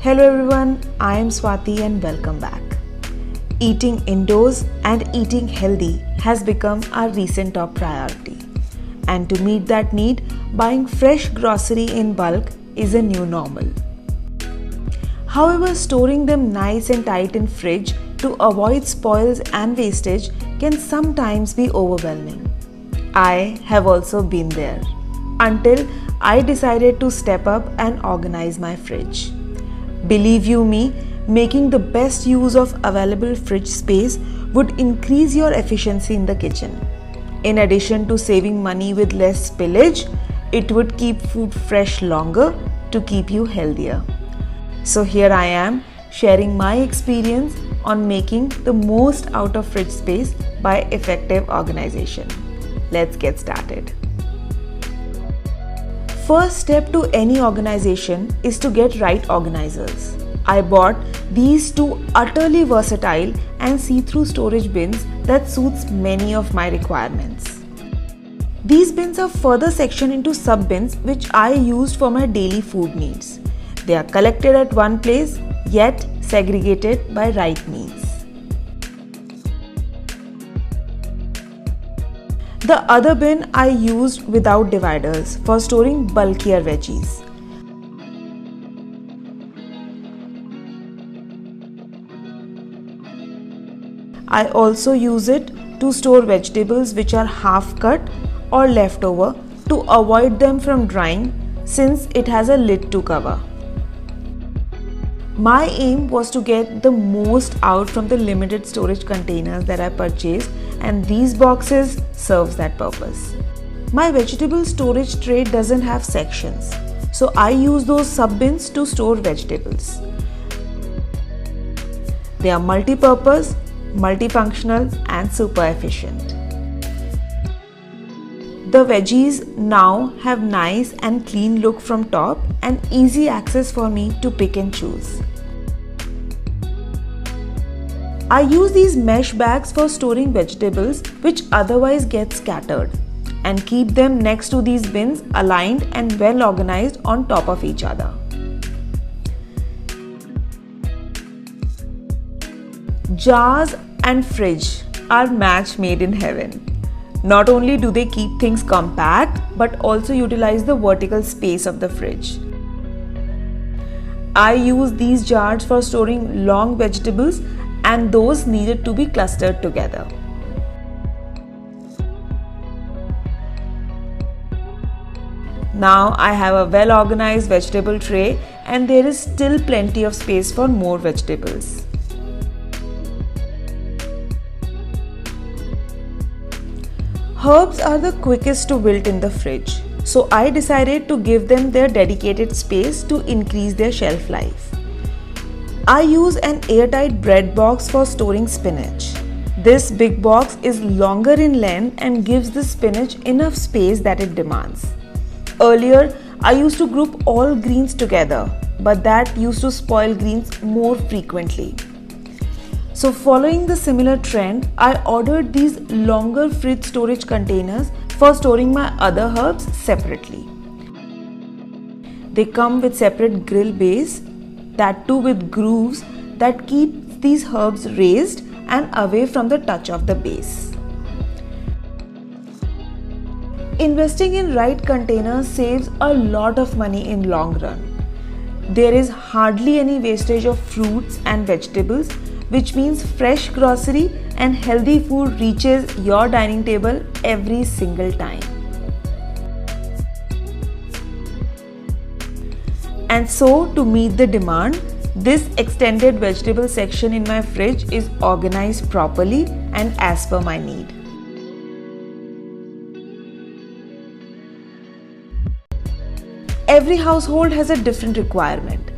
Hello everyone, I am Swati and welcome back. Eating indoors and eating healthy has become our recent top priority. And to meet that need, buying fresh grocery in bulk is a new normal. However, storing them nice and tight in fridge to avoid spoils and wastage can sometimes be overwhelming. I have also been there until I decided to step up and organize my fridge. Believe you me, making the best use of available fridge space would increase your efficiency in the kitchen. In addition to saving money with less spillage, it would keep food fresh longer to keep you healthier. So here I am sharing my experience on making the most out of fridge space by effective organization. Let's get started. First step to any organization is to get right organizers. I bought these two utterly versatile and see-through storage bins that suits many of my requirements. These bins are further sectioned into sub-bins which I used for my daily food needs. They are collected at one place yet segregated by right means. The other bin I used without dividers for storing bulkier veggies. I also use it to store vegetables which are half cut or leftover to avoid them from drying since it has a lid to cover. My aim was to get the most out from the limited storage containers that I purchased, and these boxes serves that purpose. My vegetable storage tray doesn't have sections, so I use those sub-bins to store vegetables. They are multi-purpose, multifunctional and super efficient. The veggies now have nice and clean look from top and easy access for me to pick and choose. I use these mesh bags for storing vegetables which otherwise get scattered and keep them next to these bins aligned and well organized on top of each other. Jars and fridge are match made in heaven. Not only do they keep things compact but also utilize the vertical space of the fridge. I use these jars for storing long vegetables and those needed to be clustered together. Now I have a well organized vegetable tray and there is still plenty of space for more vegetables. Herbs are the quickest to wilt in the fridge, so I decided to give them their dedicated space to increase their shelf life. I use an airtight bread box for storing spinach. This big box is longer in length and gives the spinach enough space that it demands. Earlier, I used to group all greens together, but that used to spoil greens more frequently. So following the similar trend, I ordered these longer fridge storage containers for storing my other herbs separately. They come with separate grill bays, that too with grooves that keep these herbs raised and away from the touch of the base. Investing in right containers saves a lot of money in long run. There is hardly any wastage of fruits and vegetables, which means fresh grocery and healthy food reaches your dining table every single time. And so, to meet the demand, this extended vegetable section in my fridge is organized properly and as per my need. Every household has a different requirement.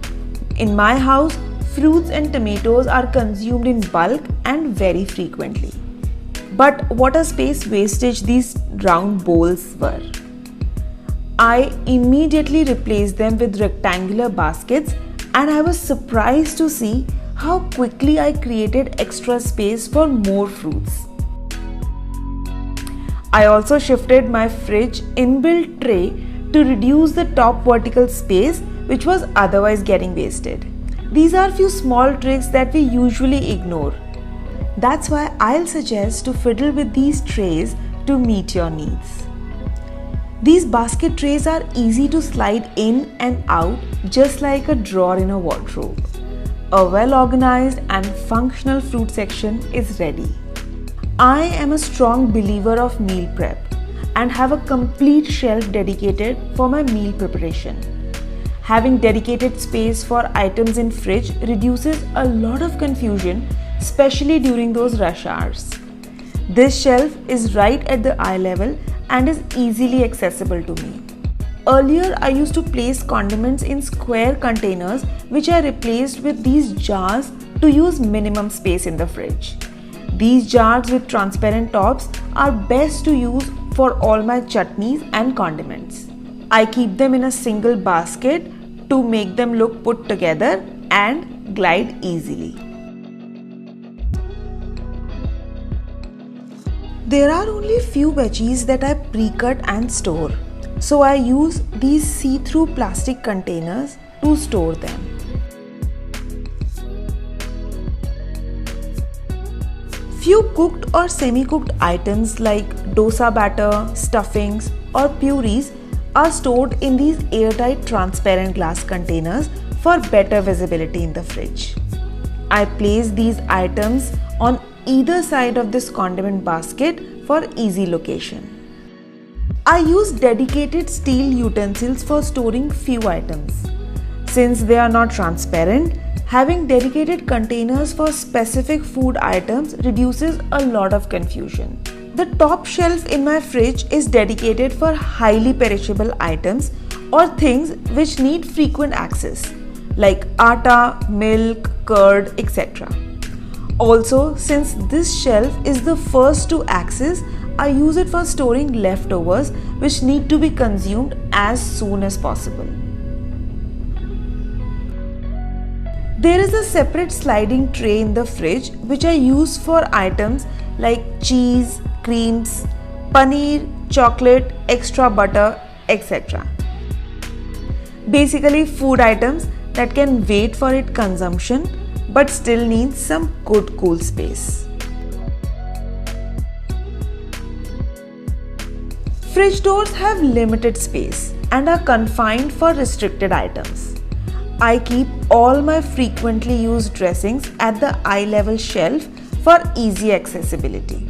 In my house, fruits and tomatoes are consumed in bulk and very frequently. But what a space wastage these round bowls were. I immediately replaced them with rectangular baskets and I was surprised to see how quickly I created extra space for more fruits. I also shifted my fridge inbuilt tray to reduce the top vertical space which was otherwise getting wasted. These are few small tricks that we usually ignore. That's why I'll suggest to fiddle with these trays to meet your needs. These basket trays are easy to slide in and out just like a drawer in a wardrobe. A well-organized and functional fruit section is ready. I am a strong believer of meal prep and have a complete shelf dedicated for my meal preparation. Having dedicated space for items in fridge reduces a lot of confusion, especially during those rush hours. This shelf is right at the eye level and is easily accessible to me. Earlier, I used to place condiments in square containers, which I replaced with these jars to use minimum space in the fridge. These jars with transparent tops are best to use for all my chutneys and condiments. I keep them in a single basket to make them look put together and glide easily. There are only few veggies that I pre-cut and store, so I use these see-through plastic containers to store them. Few cooked or semi-cooked items like dosa batter, stuffings or purees are stored in these airtight transparent glass containers for better visibility in the fridge. I place these items on either side of this condiment basket for easy location. I use dedicated steel utensils for storing few items. Since they are not transparent, having dedicated containers for specific food items reduces a lot of confusion. The top shelf in my fridge is dedicated for highly perishable items or things which need frequent access, like atta, milk, curd, etc. Also, since this shelf is the first to access, I use it for storing leftovers which need to be consumed as soon as possible. There is a separate sliding tray in the fridge which I use for items like cheese, creams, paneer, chocolate, extra butter, etc. Basically food items that can wait for its consumption but still needs some good cool space. Fridge doors have limited space and are confined for restricted items. I keep all my frequently used dressings at the eye level shelf for easy accessibility.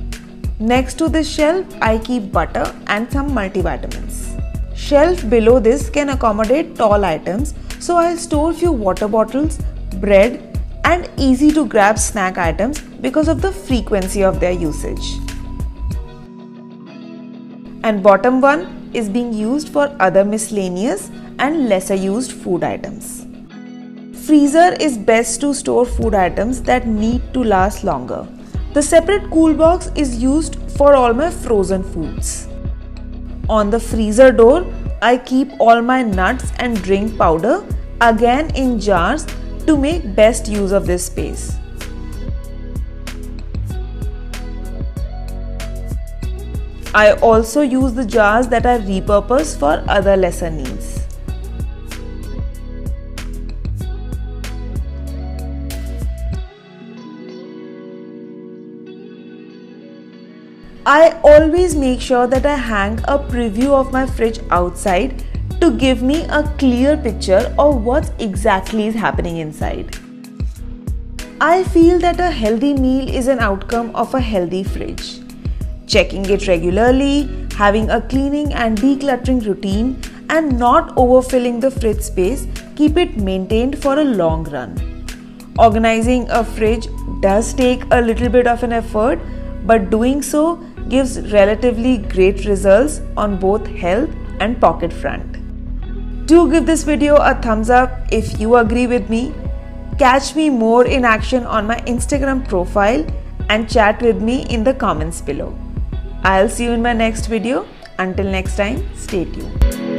Next to this shelf, I keep butter and some multivitamins. Shelf below this can accommodate tall items, so I'll store few water bottles, bread and easy to grab snack items because of the frequency of their usage. And bottom one is being used for other miscellaneous and lesser used food items. Freezer is best to store food items that need to last longer. The separate cool box is used for all my frozen foods. On the freezer door, I keep all my nuts and drink powder again in jars to make best use of this space. I also use the jars that are repurposed for other lesser needs. I always make sure that I hang a preview of my fridge outside to give me a clear picture of what exactly is happening inside. I feel that a healthy meal is an outcome of a healthy fridge. Checking it regularly, having a cleaning and decluttering routine, and not overfilling the fridge space keep it maintained for a long run. Organizing a fridge does take a little bit of an effort, but doing so gives relatively great results on both health and pocket front. Do give this video a thumbs up if you agree with me. Catch me more in action on my Instagram profile and chat with me in the comments below. I'll see you in my next video. Until next time, stay tuned.